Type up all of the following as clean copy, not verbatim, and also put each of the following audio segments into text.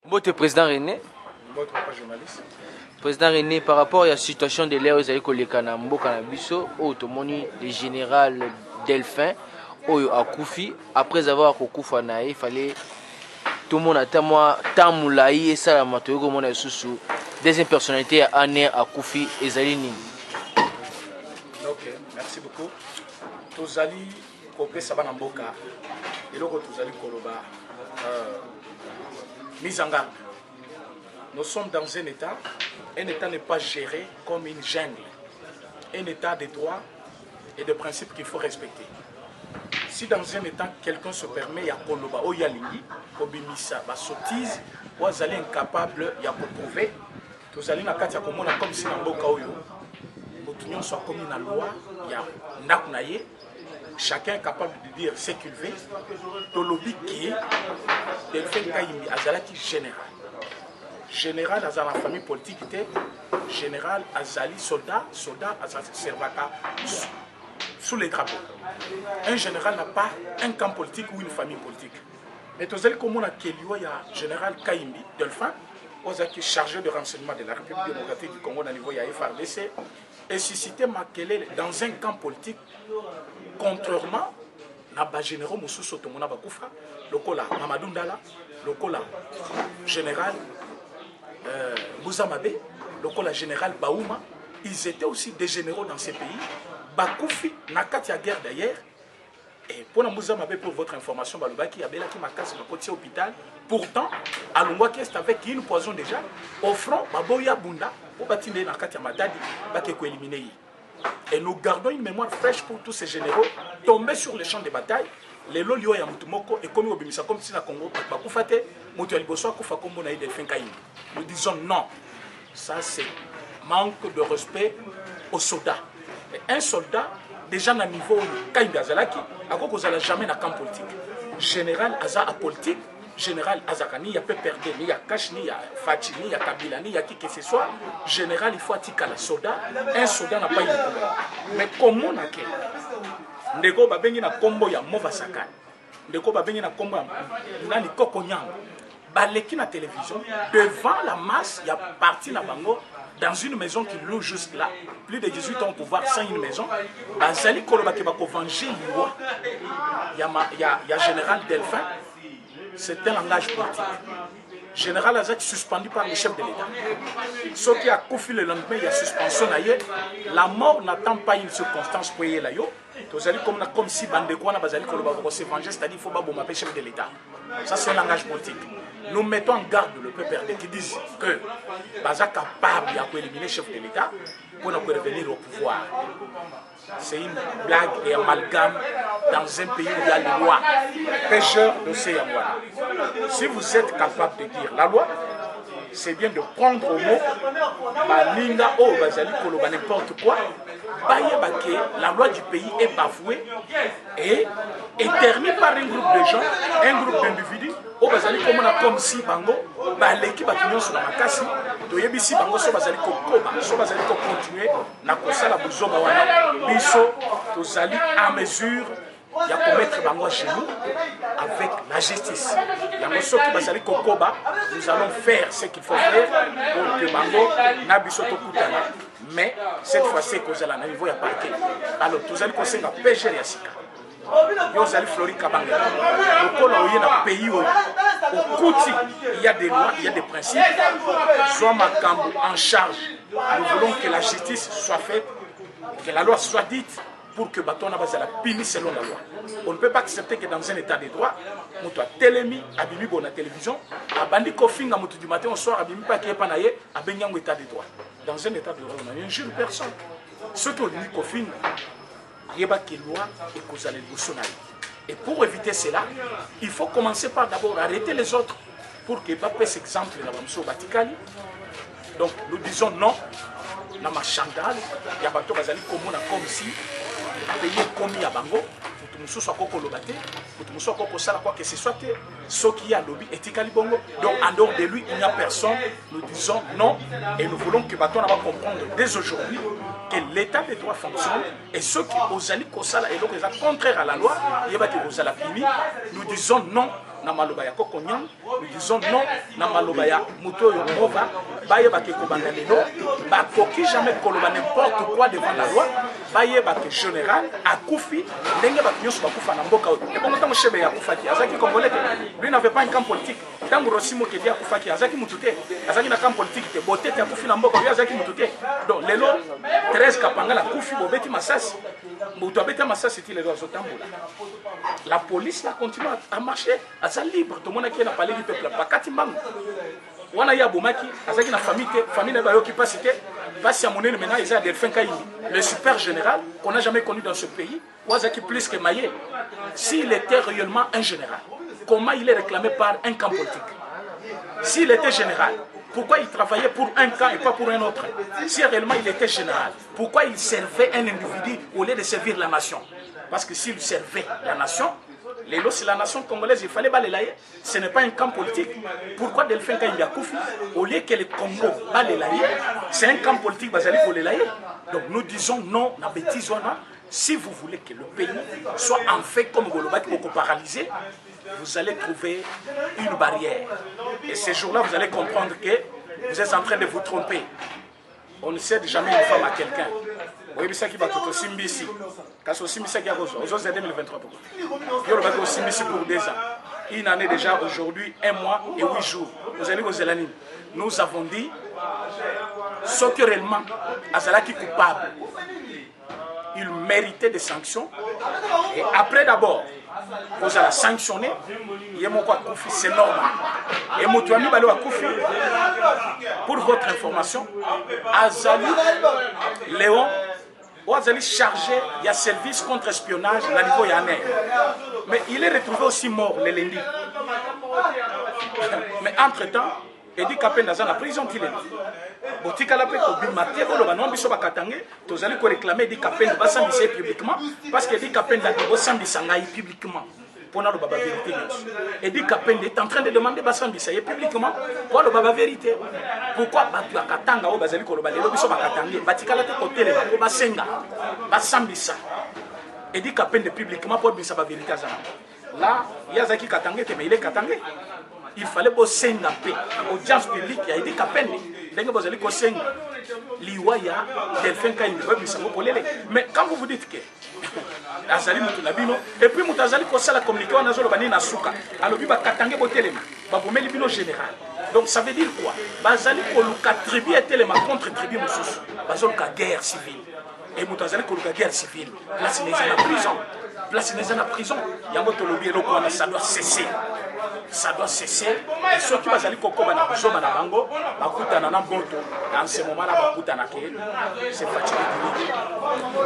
Votre président René. Votre journaliste. Président René, par rapport à la situation de l'air, vous avez collègues na mboka na biso, automoni le général Delphin, oyo akufi, après avoir kokufa na il fallait tout le monde attend tamulaï et ça la matoyo mona susu deuxième personnalité à Aner akufi ezalini. OK, merci beaucoup. Tozali kopé sabana mboka et loko tozali koloba mise en garde. Nous sommes dans un État n'est pas géré comme une jungle. Un État de droit et de principes qu'il faut respecter. Si dans un État, quelqu'un se permet à koloba o yalingi, obimisa, ba sottise, ou azali incapable ya prouver, tous allez na kati ya komona comme si na mboka oyo, motunyon soit comme une loi, ya nakunaye, chacun est capable de dire ce qu'il veut, tolobi qui Delphin Kayimbi azalaki général. Général dans la famille politique était général Azali soldat Azali servaka sous les drapeaux. Un général n'a pas un camp politique ou une famille politique. Mais tous les comme on a il y a général Kayimbi Delphin, qui est chargé de renseignement de la République démocratique du Congo dans le niveau de FRDC, et suscité Makelele dans un camp politique, contrairement à général Moussou Sotomona Bakoufa, le Kola Mamadou Ndala, le Kola général Bouzamabe, le Kola général Baouma, ils étaient aussi des généraux dans ces pays. Bakoufi, Nakati a guerre d'ailleurs. Et pour Bouzamabe, pour votre information, Balubaki, Abelaki Makas, le côté hôpital. Pourtant, à Longwa qui est avec une poison déjà, au front, Baboya Bunda, pour bâtir Nakati a Matadi, Bakeko éliminé. Et nous gardons une mémoire fraîche pour tous ces généraux tombés sur les champs de bataille. Les lolio ya mutumoko et comme obimisa comme si na Congo bakufate mutu ya liboso akufa kombo na Delphin Kayimbi. Nous disons non. Ça c'est manque de respect aux soldats. Et un soldat déjà na niveau Kayimbi azalaki akoko zala jamais na camp politique. Général aza a politique, général azakani ya peut perdre ni ya cash ni ya Fachi ni ya Kabila ni ya qui que ce soit. Général il faut atika la soldat. Un soldat n'a pas une couleur. Mais comment na ke ndeko babengi na kombo ya Mova Sakani ndeko babengi na kombo ya nani Koko Nyanga baleki na télévision devant la masse ya parti na bango dans une maison qui loue juste là plus de 18 ans au pouvoir sans une maison bazali koloba ke bako venger liwa ya général Delphin. C'est un langage politique. Général Azak suspendu par le chef de l'État. Ce qui a confié le lendemain, il y a suspension. La mort n'attend pas une circonstance pour y aller. Comme si Bandekwana Bazali Koloba se venger, c'est-à-dire qu'il faut pas bomber le chef de l'État. Ça, c'est un langage politique. Nous mettons en garde le PPRD qui disent que Baza capable d'éliminer le chef de l'État pour nous revenir au pouvoir. C'est une blague et amalgame dans un pays où il y a les lois. Pêcheurs de Seyamouana. Si vous êtes capable de dire la loi, c'est bien de prendre au mot Baninga ou Bazali Koloba n'importe quoi. La loi du pays est bafouée et éternie par un groupe de gens, un groupe d'individus. Au Bazali comme si Bango, l'équipe a tenu sur la makasi, Toyebisi Bango, so Bazali Kokoba, so Bazali continuer, Nakosa la Bouzoba Wana, Biso, Tozali à mesure. Il y a pour mettre Bango chez nous avec la justice. Il y a ceux qui Bazali Kokoba, nous allons faire ce qu'il faut faire pour que Bango n'abisso Tokutana. Mais cette fois-ci, que vous allez niveau il y a parquet. Alors, vous allez conseiller la pêche et la sika. Vous allez Flori Kabanga. Le col où il y a un pays où au Kouti, il y a des lois, il y a des principes. Soit Makambo en charge. Nous voulons que la justice soit faite, que la loi soit dite pour que Baton Abbas la puni selon la loi. On ne peut pas accepter que dans un état de droit, on doit télémi, abimi bon la télévision, abandi kofinga mutu du matin au soir, abimi pas qui est panaye, abenyango état de droit. Dans un état de droit, on n'injure personne. Ce qu'on dit kofin, il y a des lois et que vous allez vous sonner. Et pour éviter cela, il faut commencer par d'abord arrêter les autres pour que pas cet exemple dans le Batikali. Donc nous disons non. Dans ma chandale, il y a bateau bazali comme si pays commis à Bango, pour tout soit koko lobate, pour tout soit koko sala quoi que ce soit, ce qui a lobby etikali bongo. Donc en dehors de lui, il n'y a personne. Nous disons non et nous voulons que bateau va comprendre dès aujourd'hui que l'état des droits fonctionne et ceux qui osali kosala et donc les contraires à la loi, il y a qui osala fini. Nous disons non na maloba ya Kokonyang, nous disons non na maloba ya Muto Yomova, baye bake kobanda lelo, bakoki jamais koloba n'importe quoi devant la loi, baye bake général akufi, ndenge bake nyonso bakufa na mboka. Et bon tant chebe ya kufaki, azaki congolais, lui n'avait pas un camp politique. Tant Rosimo qui dit akufaki, azaki mutute, azaki na camp politique te boté te akufi na mboka, lui azaki mutute. Donc lelo 13 kapanga la kufi bobeti masasi. Muto abeti masasi ti lelo azotambola. La police là continue à marcher, à sa libre. Tout le monde qui est dans le palais du peuple, pas Katimbangu. On a eu Aboumaki, avec la famille qui passe, passe à Monene maintenant, ils ont Delphin Kaïmi, le super général qu'on n'a jamais connu dans ce pays, Ouazaki plus que Maïe. S'il était réellement un général, comment il est réclamé par un camp politique? S'il était général, pourquoi il travaillait pour un camp et pas pour un autre? Si réellement il était général, pourquoi il servait un individu au lieu de servir la nation? Parce que s'il servait la nation, c'est la nation congolaise, il fallait balayer. Ce n'est pas un camp politique. Pourquoi Delphin Kaïmia Koufi, au lieu que le Congo balayer, c'est un camp politique basé pour les layer? Donc nous disons non, la bêtise, si vous voulez que le pays soit en fait comme Goloba qui est paralysé, vous allez trouver une barrière. Et ces jours-là, vous allez comprendre que vous êtes en train de vous tromper. On ne cède jamais une femme à quelqu'un. Oui, ça qui va tout aussi ici. Quand on s'y qui a aux 2023. Il y a aussi ici pour 2 ans. Une année déjà aujourd'hui, 1 mois et 8 jours. Vous allez aux Elanines. Nous avons dit ce que réellement Azala qui est coupable, il méritait des sanctions. Et après d'abord, vous allez sanctionner. C'est normal. Et Moutouami Balo Akoufi, pour votre information, Azali Léon, Azali chargé, il y a service contre-espionnage à niveau Yané. Mais il est retrouvé aussi mort le lundi. Mais entre-temps, Edi Kapen dans la prison qu'il est. Botika la paix au bimaté, au banon biso bakatangé, tous allez réclamer Edi Kapen de Bassambissé publiquement, parce que Edi Kapen de Bassambissangaï publiquement. Pour la baba vérité. Edi Kapen est en train de demander Bassambissaï publiquement pour la baba vérité. Pourquoi Batua Katanga au Bazali Koloba, les lobbies sont bakatangé, Batika la côté les Basenga, Bassambissa. Edi Kapen de publiquement pour la vérité. Là, Yazaki Katangé, mais il est Katangé. Il fallait que Senga paix. Audience publique, il y a Edi Kapen. Vous allez Senga. Liwaya, Delphin Kaïmi, mais quand vous vous dites que Azali Moutounabino, et puis Moutazali Kosa communiqué, on a zolo bani na souka, alors il va katange botelema, babomé libino général. Donc ça veut dire quoi? Bazali Koluka tribu et téléma contre tribu Moussous, bazolka guerre civile. Et Moutazali Koluka guerre civile, là c'est les gens en prison. Place les gens en prison, Yamotolobi et Lokwana, ça doit cesser. Ça doit cesser. Et ceux qui vont aller au Koba, dans ce moment-là, c'est fatigué.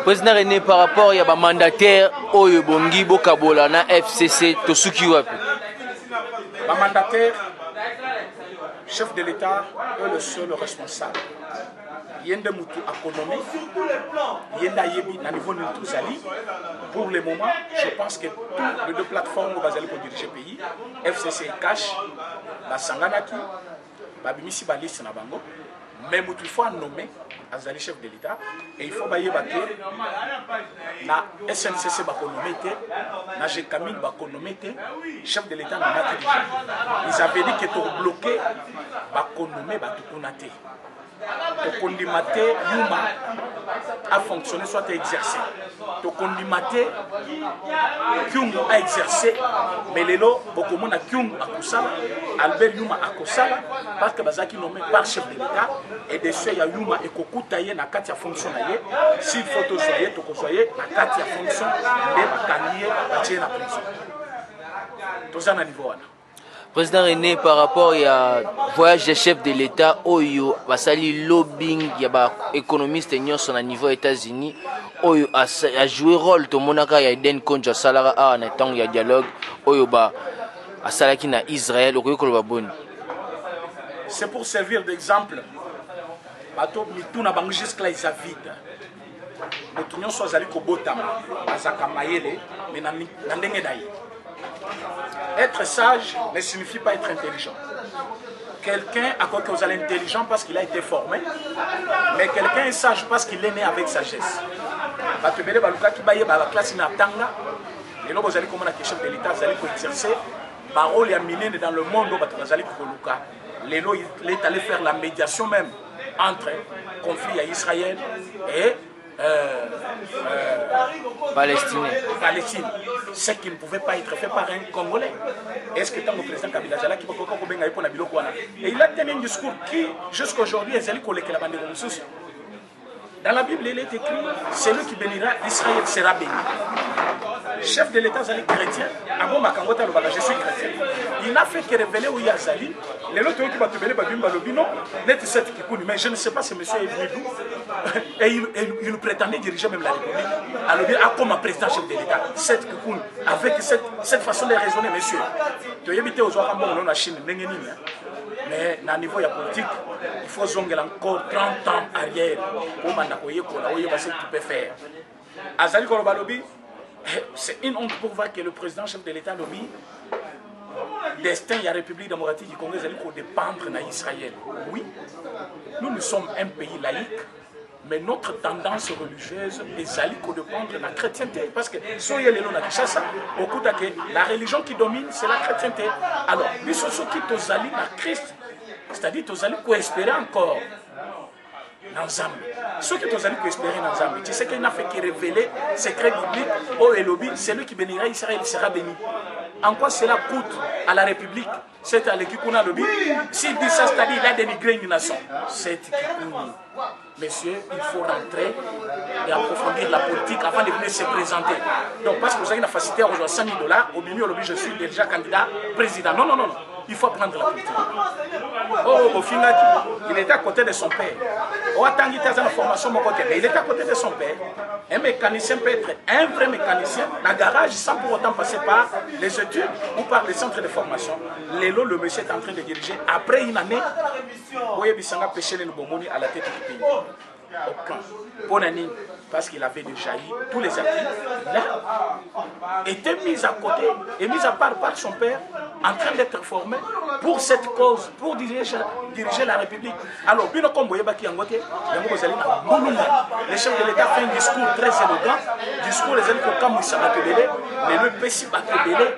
Président René, par rapport à un mandataire Oyobongi Bokabola na FCC, Tosuki Wapi. Le mandataire, chef de l'État, est le seul responsable. Yende Moutou économie, Yenda Yebi, à niveau de Touzali. Pour le moment, je pense que toutes les 2 plateformes vont aller pour diriger le pays, FCC Cash, la Sanganaki, Babimisi Balis Nabango, mais il faut nommer Azali chef de l'État et il faut bailler bater na SNCC bakonomete, na Jekamil bakonomete, chef de l'État n'a pas déjà. Ils avaient dit que pour bloquer bakonomé batukunate. Pour condimater Yuma a fonctionné, soit exercé. Pour condimater Kyung a exercé, mais les lots, beaucoup de monde a Kyung a Koussala, Albert Yuma a Koussala, parce que Bazaki nommé par chef de l'État, et de ce ya Yuma et Kokutaye na Katia fonctionnaye, s'il faut to soyez, to soyez, na Katia fonction, de Bakaniye, Batie na prison. Tout ça na niveau. Président René, par rapport à voyage des chefs de l'État, Oyo, Basali lobbying, il y a des économistes qui sont à niveau États-Unis, Oyo a joué rôle, tout le monde a Eden Konja Salara, en étant il y a dialogue, Oyo a Salaki na Israël, Oyo Kolobabon. C'est pour servir d'exemple. Bato mituna bango jusqu'à ils vide. Motunyo soit allé kobotama, azaka mayele, mais nandenge daï. Être sage ne signifie pas être intelligent. Quelqu'un a quoi que vous allez intelligent parce qu'il a été formé, mais quelqu'un est sage parce qu'il est né avec sagesse. La classe n'a tanga, et là vous allez comme chef de l'État, vous allez exercer Barol et Minene dans le monde, il est allé faire la médiation même entre conflit à Israël et Palestine. Ce qui ne pouvait pas être fait par un Congolais. Est-ce que tant le président Kabila Jala qui et il a tenu un discours qui, jusqu'à aujourd'hui, est allé collecter la bande de ressources. Dans la Bible, il est écrit, celui qui bénira Israël sera béni. Chef de l'État Zali chrétien, Abo Makangota Lobala, je suis chrétien. Il n'a fait que révéler où il y a Zali. Les autres qui va te bénir, mais je ne sais pas si monsieur est venu d'où. Et il prétendait diriger même la République. Alors, il a comme président chef de l'État. Avec cette façon de raisonner, monsieur. Tu as évité aux autres en Chine, mais à niveau politique, il faut zonger encore 30 ans arrière pour ce que tu peux faire. Azali Kolobalobi, c'est une honte pour voir que le président chef de l'État lobby destin de la République démocratique du Congo est dépendre d'Israël. Oui, nous sommes un pays laïque, mais notre tendance religieuse est d'aller dépendre de la chrétienté. Parce que si la religion qui domine, c'est la chrétienté. Alors, nous sommes ceux qui sont allés à Christ, c'est-à-dire qu'ils sont allés espérer encore dans Zambie. Ceux qui sont allés espérer dans Zambie, tu sais qu'il n'a fait que révéler secret biblique au Elobi, c'est lui qui bénira Israël, il sera béni. En quoi cela coûte à la République? C'est à l'équipe qu'on a le but. S'il dit ça, c'est-à-dire qu'il a dénigré une nation. C'est Messieurs, il faut rentrer et approfondir la politique avant de venir se présenter. Donc, parce que vous avez une facilité à rejoindre 5 000 $, au milieu, je suis déjà candidat président. Non, non, non, non. Il faut prendre la politique. Oh, au final, il était à côté de son père. Oh, attends, il était dans la formation, mais il était à côté de son père. Un mécanicien peut être un vrai mécanicien dans le garage sans pour autant passer par les études ou par les centres de formation. Lélo, le monsieur est en train de diriger. Après une année, Boye Bissanga pêchait les Nubomoni à la tête du pays. Aucun. Bonani, parce qu'il avait déjà eu tous les acquis, il a été mis à côté et mis à part par son père, en train d'être formé pour cette cause, pour diriger la République. Alors, le chef de l'État fait un discours très élégant, discours les mais le Pessi Bakebele,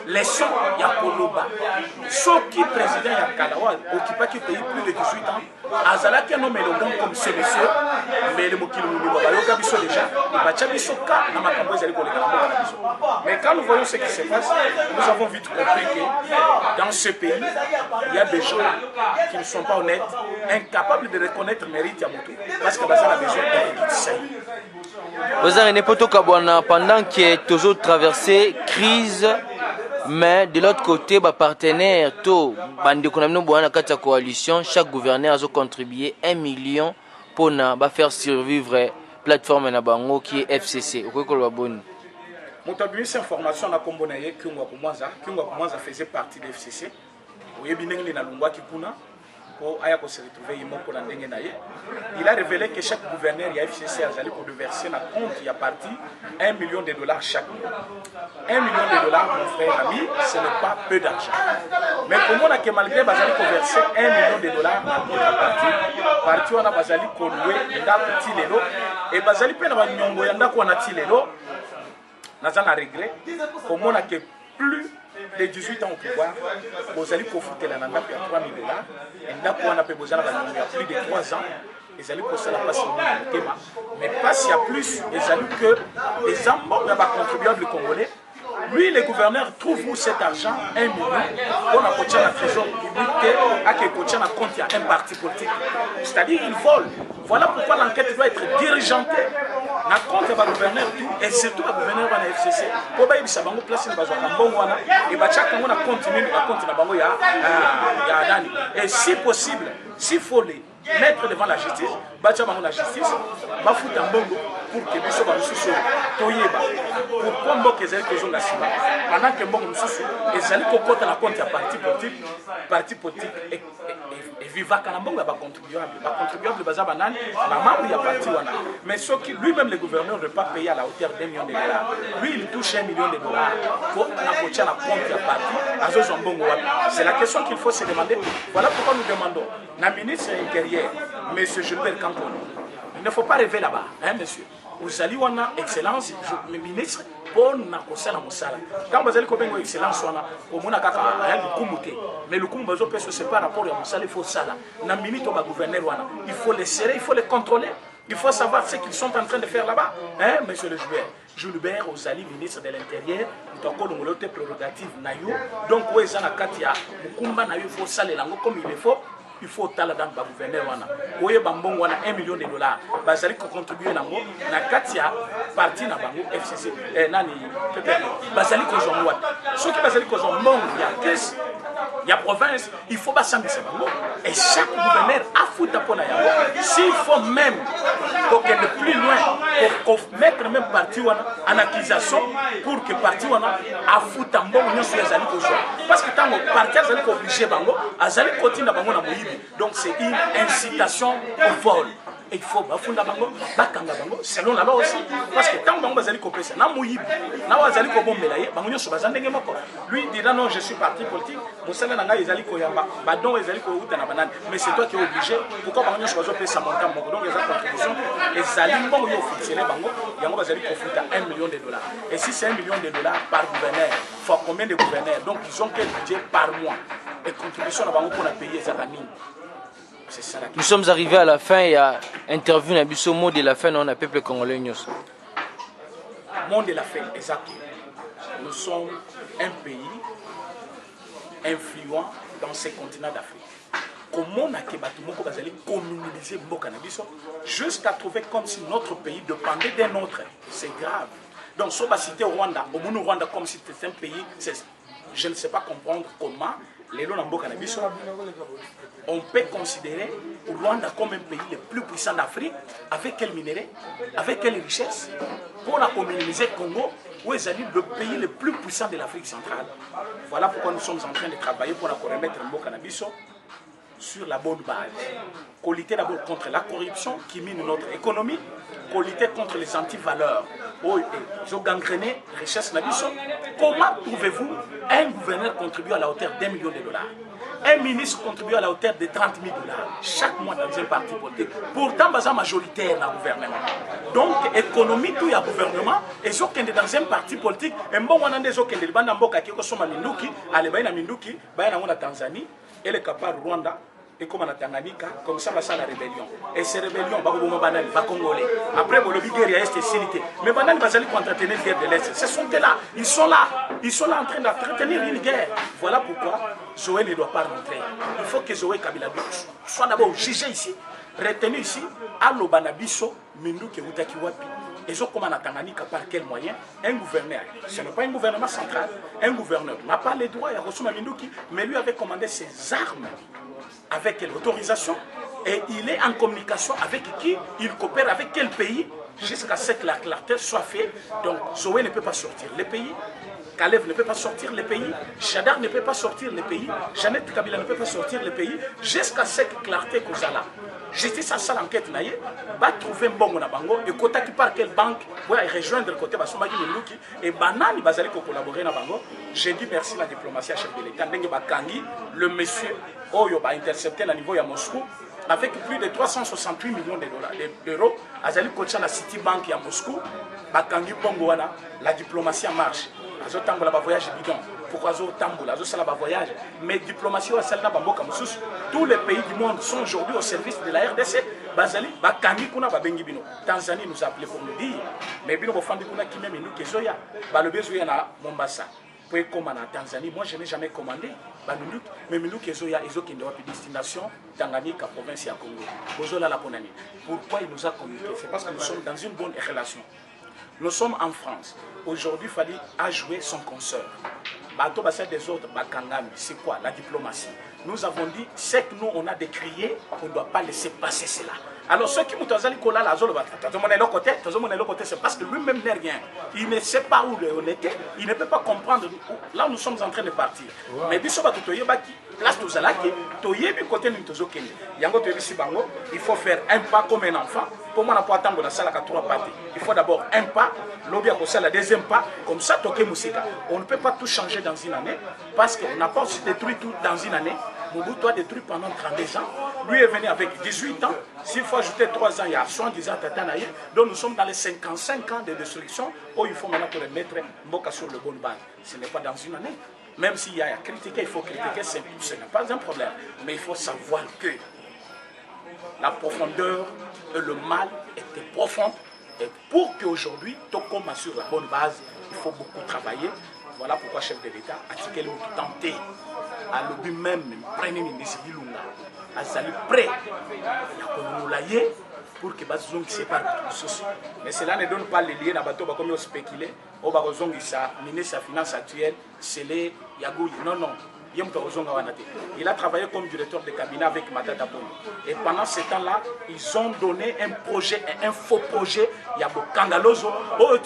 les sons Yakoloba, ceux qui président Yakalawa, occupé qui pays plus de 18 ans, Azala qui a nommé le grand comme ce monsieur, mais le Mokil Bayoka Bisso déjà, mais quand nous voyons ce qui se passe, nous avons vite compris que dans ce pays, il y a des gens qui ne sont pas honnêtes, incapables de reconnaître le mérite Yamoto, parce que Bazar a besoin d'un guide. Pendant que toujours traversé crise, mais de l'autre côté, partenaire, la coalition, chaque gouverneur a contribué 1 million pour faire survivre la plateforme qui est FCC. Cette information na kombona ye Kyungwa Kumwanza faisait partie de FCC. Il a révélé que chaque gouverneur de FCC a verser dans compte il y a parti $1 million chaque. $1 million, mon frère ami, ce n'est pas peu d'argent. Mais comment on a que malgré Bazali qu'on verser $1 million dans compte parti on a Bazali qu'on loué Tilelo et Bazali peine va nyongo yanda qu'on a Tilelo. N'a pas regret. Comment on a que plus de 18 ans au pouvoir, vous allez profiter de la nanda pour $3 000 et là pour on a plus de 3 ans. Les alliés pour ça la passe mais pas s'il y a plus les alliés que les membres de la contribuable congolais. Lui, le gouverneur, trouve où cet argent, 1 million, pour la trésor public, à qui contient la compte, il y a un parti politique. C'est-à-dire, il vole. Voilà pourquoi l'enquête doit être dirigentée. La compte va gouverneur tout, et surtout la gouverneur va la FCC. Pour que ça va placer le besoin d'un bon wana, et bah chaque mois on continue la compte na bango ya Dani. Et si possible, s'il faut les mettre devant la justice, bacha bango la justice, ba foutre un bongo pour que biso ba mususu toyeba. Pour combo que zali kozonga sima. Pendant que bongo mususu ezali kokota la compte ya parti politique et vivaka na bongo ba contribuable baza banani ba membre ya parti wana. Mais ce qui lui-même le gouverneur ne pas payer à la hauteur d'1 million $. Lui il touche $1 million pour la compte ya parti azo bongo wapi. C'est la question qu'il faut se demander. Voilà pourquoi nous demandons la ministre intérieure monsieur Gilbert Kankone. Il ne faut pas rêver là-bas, hein monsieur. Vous allez voir excellence, le ministre, pour na kosala mosala quand bazali ko bengo excellence wana au mona kaka ya lukumu te mais lukumu bazo peso c'est par rapport à mosala il faut sala na minute ba gouverneur wana il faut les serrer il faut les contrôler il faut savoir ce qu'ils sont en train de faire là-bas hein monsieur le Jules Hubert Ozali ministre de l'intérieur donc on a prérogative na yo donc ouais na kati ya mukumba na yo il faut saler lango comme il faut. Il faut tala dans le gouverneur wana oye bambongo wana $1 million bazali ko contribuer nango na katia parti na bango FCC nani peut-être bazali ko jongwa ceux qui bazali ko jongwa ya caisse ya province il faut basambisa bango et chaque gouverneur a fouta pona yango s'il faut même pour que de plus loin pour mettre même parti wana en accusation pour que parti wana a fouta mbongo nyoso yazali ko jongwa parce que tango parti azali ko obligé bango azali ko tinda bango na moyibi. Donc c'est une incitation au vol. Et il faut bafunda bango, bakanga bango, selon la loi aussi. Parce que tant que bango bazali kopesa, na moyibi, na wazali ko bombela ye, bango nyoso bazandenge moko. Lui dira non, je suis parti politique, mosala nanga ezali ko yamba, badon ezali ko uta na banane. Mais c'est toi qui es obligé. Pourquoi bango nyoso bazo pesa montant moko? Donc ezali contribution ezali bango yo fonctionner bango, yango bazali ko futa $1 million. Et si c'est $1 million par gouverneur, faut combien de gouverneurs? Donc ils ont quel budget par mois? Et contribution à bango pour payer ça. Nous sommes arrivés à la fin, il y a interview na biso mot de la fin on a peuple congolais nyos. Mot de la fin exact. Nous sommes un pays influent dans ces continents d'Afrique. Comment on a communaliser mboka na biso jusqu'à trouver comme si notre pays dépendait d'un autre. C'est grave. Donc si on va citer Rwanda, au monde Rwanda comme si c'était un pays, je ne sais pas comprendre comment les lois mboka na biso. On peut considérer le Rwanda comme un pays le plus puissant d'Afrique, avec quel minerai, avec quelle richesse, pour la communauté Congo, où est le pays le plus puissant de l'Afrique centrale. Voilà pourquoi nous sommes en train de travailler pour remettre Mboka na biso sur la bonne base. Qu'on lutte d'abord contre la corruption qui mine notre économie, qu'on lutte contre les antivaleurs. Ils ont gangréné la richesse na biso. Comment trouvez-vous un gouverneur contribuer à la hauteur d'$1 million? Un ministre contribue à la hauteur de $30 000 chaque mois dans un parti politique. Pourtant, il y a majoritaire dans le gouvernement. Donc, l'économie, tout y a gouvernement, et ils sont dans un parti politique. Et bon, on a des gens qui sont dans la Tanzanie, et les capables Rwanda, et comme en Tanganyika, comme ça, ça la rébellion. Et ces rébellions, va congolais. Après, le guerre est facilité. Mais banane, ils vont entretenir la guerre de l'Est. Ce sont là, ils sont là en train d'entretenir une guerre. Voilà pourquoi Zoé ne doit pas rentrer. Il faut que Zoé Kabila soit d'abord jugé ici, retenu ici, à l'Obanabiso, Minduke Utakiwapi. Et zo comme en Tanganyika, par quel moyen? Un gouverneur. Ce n'est pas un gouvernement central. Un gouverneur n'a pas les droits, il y a reçu Minduki, mais lui avait commandé ses armes avec quelle autorisation et il est en communication avec qui, il coopère avec quel pays jusqu'à ce que la clarté soit faite. Donc Zoé ne peut pas sortir le pays, Kalev ne peut pas sortir le pays, Chadar ne peut pas sortir le pays, Jeannette Kabila ne peut pas sortir le pays jusqu'à ce que clarté Kozala. Justice à ça l'enquête naïe, va trouver un bon bango et côté qui par quelle banque pour rejoindre le côté Basomaki Meluki et Banani Bazali pour collaborer na bango. J'ai dit merci à la diplomatie à chef de l'État. Ndenge Bakangi, le monsieur Oyo a intercepté à niveau à Moscou avec plus de 368 millions d'euros. Azali Kocha la Citibank à Moscou, Bakangi Bongoana, la diplomatie en marche. Azotambola ba voyage bidon. Pourquoi Azotambola, Azosala ba voyage. Mais diplomatie wa salna bamboka mususu. Tous les pays du monde sont aujourd'hui au service de la RDC. Bazali Bakangi kuna babengi bino. Tanzanie nous a appelé pour nous dire mais bino bofandi kuna qui même nous kezoya. Ba le besoya na Mombasa. Pour commander en Tanzanie, moi je n'ai jamais commandé. Mais Minduki Ezoya, Ezoki doit destination Tanganyika, province à Congo. Bozola la Ponani. Pourquoi il nous a communiqué? C'est parce que nous sommes dans une bonne relation. Nous sommes en France. Aujourd'hui, il fallait ajouer son consoeur. Bato Bassa des autres, Bakangami, c'est quoi? La diplomatie. Nous avons dit, c'est que nous on a décrié, on ne doit pas laisser passer cela. Alors ceux qui m'ont dit c'est parce que lui-même n'est rien. Il ne sait pas où on était, il ne peut pas comprendre. Là nous sommes en train de partir. Mais il faut faire un pas comme un enfant. Pour moi, on n'a pas attendre la salle à 3 parties. Il faut d'abord un pas, l'objet à la deuxième pas, comme ça, toquer musique. On ne peut pas tout changer dans une année parce qu'on n'a pas aussi détruit tout dans une année. Mobutu a détruit pendant 32 ans. Lui est venu avec 18 ans. S'il faut ajouter 3 ans, il y a 70 ans Tatanaye. Donc nous sommes dans les 55 ans de destruction où il faut maintenant pour mettre Mboka sur le bon base. Ce n'est pas dans une année. Même s'il y a à critiquer, il faut critiquer, ce n'est pas un problème. Mais il faut savoir que la profondeur et le mal étaient profondes. Et pour qu'aujourd'hui, tout comme sur la bonne base, il faut beaucoup travailler. Voilà pourquoi le chef de l'État a dit tenté à l'objet même, premier ministre Ilunga, à saluer prêt pour que les gens se parlent. Mais cela ne donne pas les liens à bateau comme spéculer. Au Barozong, le ministre de la Finance actuel, c'est les Yagoui. Non, non. Il a travaillé comme directeur de cabinet avec Matata Pongo. Et pendant ce temps-là, ils ont donné un projet, un faux projet. Il y a beaucoup Kangalozo.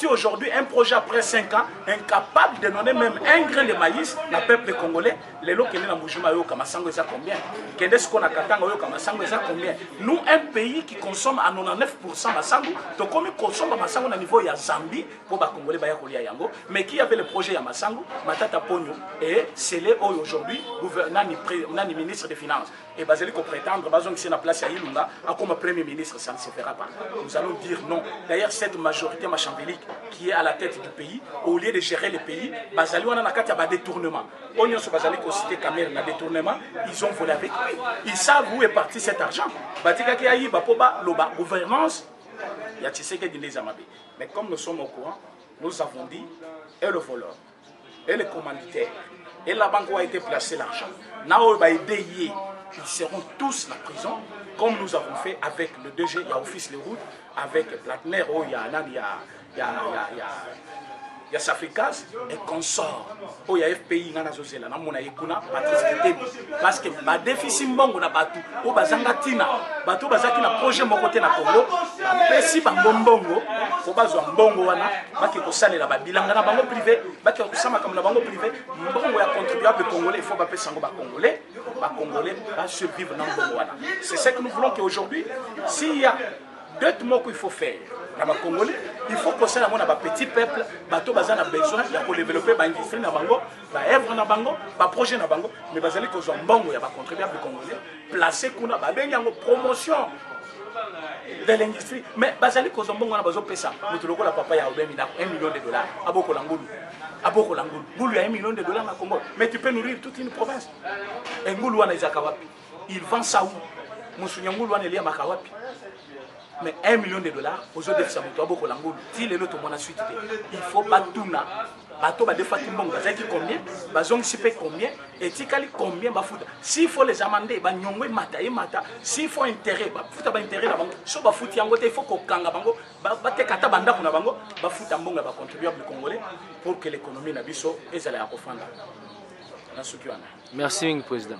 Aujourd'hui, un projet après 5 ans, incapable de donner même un grain de maïs au peuple congolais. Les lots qui sont dans Moujuma, ils ont combien? Qu'est-ce qu'on a combien? Nous, un pays qui consomme à 99% Massango, donc comme il consomme Massango au niveau de Zambie, pour les Congolais, mais qui avait le projet à Massango, Matata Pongo, et c'est les aujourd'hui, le ministre des Finances. Et Basile qu'on prétendre, que c'est la place à Ilunga, comme premier ministre, ça ne se fera pas. Nous allons dire non. D'ailleurs, cette majorité machandélique qui est à la tête du pays, au lieu de gérer le pays, Basile, on a un détournement. On a Basile qui a cité Cameroun, un détournement, ils ont volé avec lui. Ils savent où est parti cet argent. Batika qui a eu la gouvernance, il y a Tshisekedi qui les a mabés. Mais comme nous sommes au courant, nous avons dit, et le voleur, et le commanditaire, et la banque où a été placé l'argent. Ils seront tous en prison, comme nous avons fait avec le DG, il y a Office Les Routes, avec Platner, il y a Safricas et consorts. Il y a FPI, parce que le déficit mbongo na batu, au bazanga tina, batu bazaki na projet mokote na Congo, pesi bangombongo, au bazwa mbongo wana, baki ko salela ba bilanga na bango privé, baki ko sama comme na bango privé, mbongo ya contribuable congolais, il faut ba pesa ngo ba congolais va survivre dans mbongo wana. C'est ce que nous voulons qu'aujourd'hui, s'il y a deux mots qu'il faut faire dans les Congolais, il faut que ça ait un petit peuple, bateau bazana besoin de développer l'industrie na bango, l'œuvre na bango, le projet na bango, mais bazali ko zwa mbongo ya ba contribuable congolais, placer kuna ba benga promotion de l'industrie, mais bazali ko zwa mbongo na bazo pesa, mutu lokola papa ya obemi na $1 million, aboko langulu. Aboko langulu, ngulu ya $1 million na Congo, mais tu peux nourrir toute une province. Et ngulu wana izakawapi, il vend ça où? Musunya ngulu wana elia makawapi. Mais $1 million aux autres de Samuto, beaucoup l'angoule. Si les autres m'ont suite, il faut pas tout na. Bateau va défaire bon, bazaki combien, bazong sipe combien, et tikali combien bafuta. S'il faut les amender, ba nyongwe mata et mata. S'il faut intérêt, ba futa ba intérêt na bango. So ba futi yango te, il faut ko kanga bango, ba te kata banda kuna bango, ba futa mbonga ba contribuable congolais pour que l'économie na biso ezala ya kofanda. Na sukiwana. Merci, président.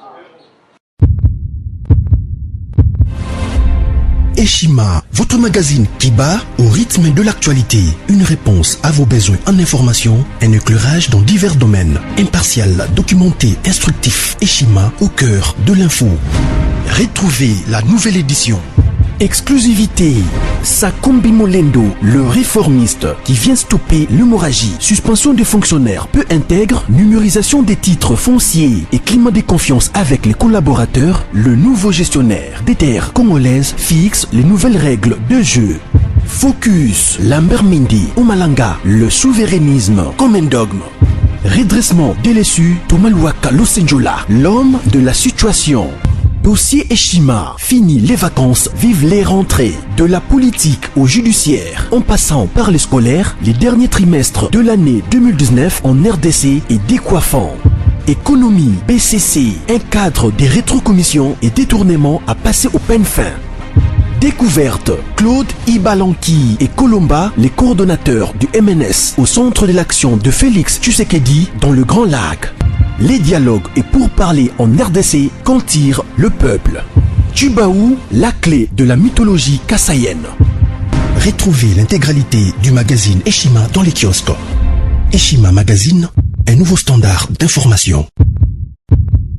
Eshima, votre magazine qui bat au rythme de l'actualité. Une réponse à vos besoins en information, un éclairage dans divers domaines. Impartial, documenté, instructif. Eshima au cœur de l'info. Retrouvez la nouvelle édition. Exclusivité, Sakombi Molendo, le réformiste qui vient stopper l'hémorragie, suspension des fonctionnaires peu intègre, numérisation des titres fonciers et climat de confiance avec les collaborateurs, le nouveau gestionnaire des terres congolaises fixe les nouvelles règles de jeu. Focus, Lambert Mindi, Omalanga, le souverainisme comme un dogme. Redressement délaissé, Tomaluaka Losenjola, l'homme de la situation. Dossier Eshima, fini les vacances, vive les rentrées. De la politique au judiciaire, en passant par les scolaires, les derniers trimestres de l'année 2019 en RDC est décoiffant. Économie, BCC, un cadre des rétrocommissions et détournements à passer au peine fin. Découverte, Claude Ibalanki et Colomba, les coordonnateurs du MNS au centre de l'action de Félix Tshisekedi dans le Grand Lac. Les dialogues et pourparlers en RDC qu'en tire le peuple. Tubaou, la clé de la mythologie kassaïenne. Retrouvez l'intégralité du magazine Eshima dans les kiosques. Eshima Magazine, un nouveau standard d'information.